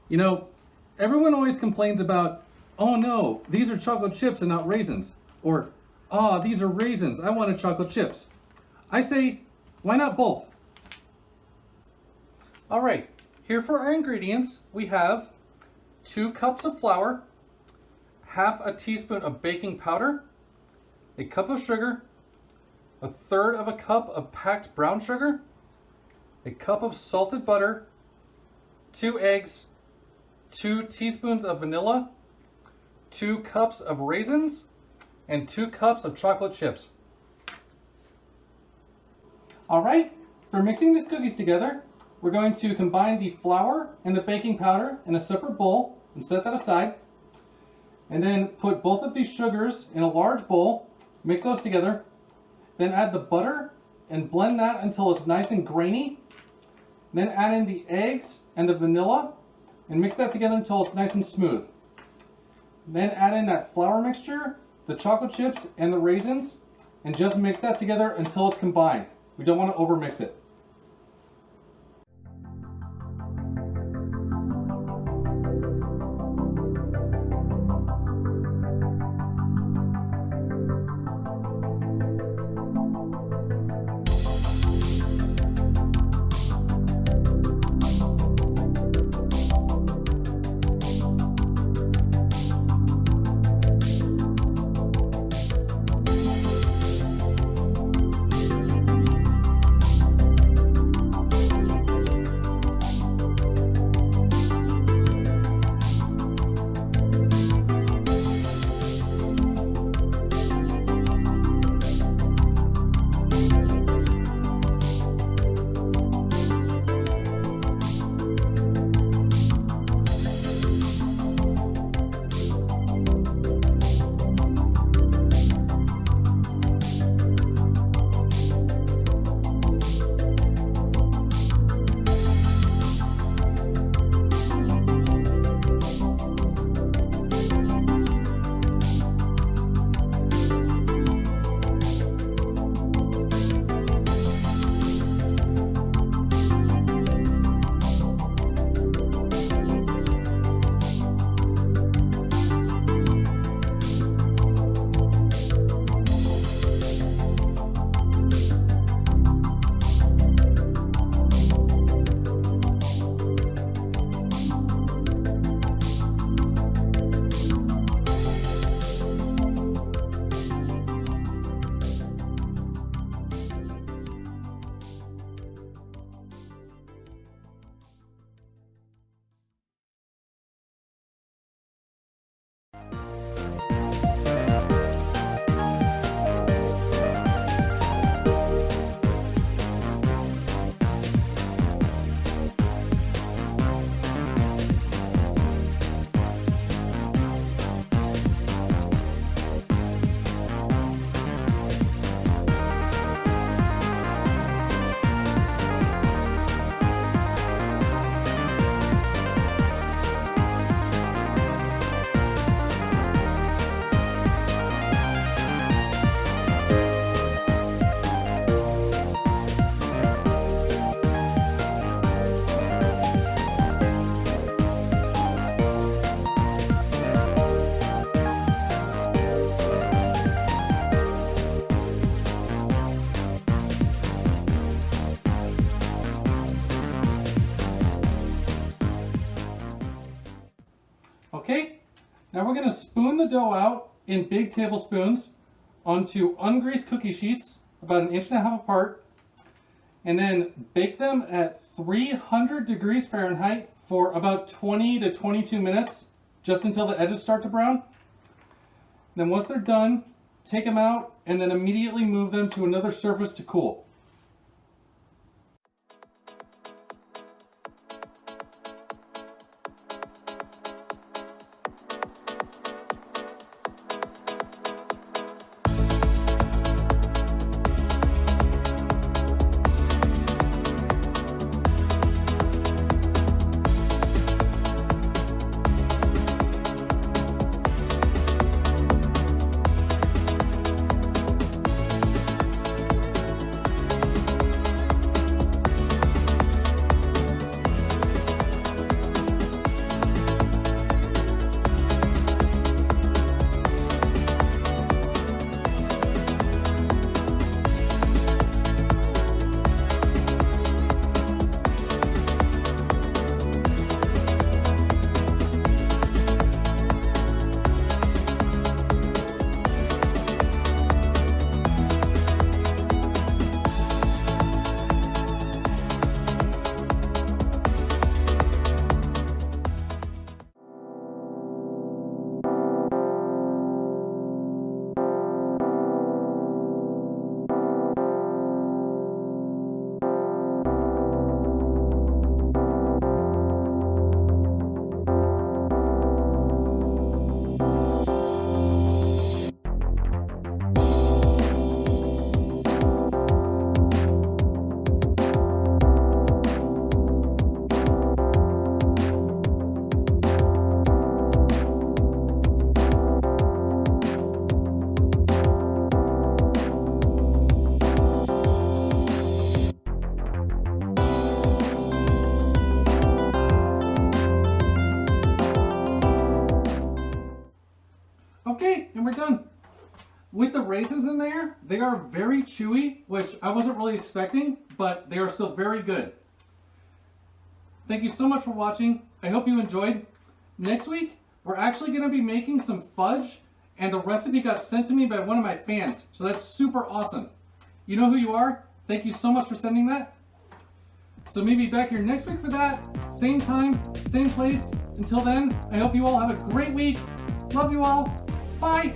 You know, everyone always complains about, oh no, these are chocolate chips and not raisins. Or, ah, these are raisins, I wanted chocolate chips. I say, why not both? All right, here for our ingredients, we have 2 cups of flour, half a teaspoon of baking powder, a cup of sugar, 1/3 of a cup of packed brown sugar, a cup of salted butter, 2 eggs, 2 teaspoons of vanilla, 2 cups of raisins, and 2 cups of chocolate chips. All right, for mixing these cookies together, we're going to combine the flour and the baking powder in a separate bowl and set that aside. And then put both of these sugars in a large bowl, mix those together, then add the butter and blend that until it's nice and grainy. Then add in the eggs and the vanilla and mix that together until it's nice and smooth. Then add in that flour mixture, the chocolate chips, and the raisins, and just mix that together until it's combined. We don't want to overmix it. Okay, now we're going to spoon the dough out in big tablespoons onto ungreased cookie sheets about 1.5 inches apart, and then bake them at 300 degrees Fahrenheit for about 20 to 22 minutes, just until the edges start to brown. Then once they're done, take them out and then immediately move them to another surface to cool. we're done. With the raisins in there, they are very chewy, which I wasn't really expecting, but they are still very good. Thank you so much for watching. I hope you enjoyed. Next week, we're actually going to be making some fudge, and the recipe got sent to me by one of my fans, so that's super awesome. You know who you are. Thank you so much for sending that. So maybe back here next week for that. Same time, same place. Until then, I hope you all have a great week. Love you all. Bye.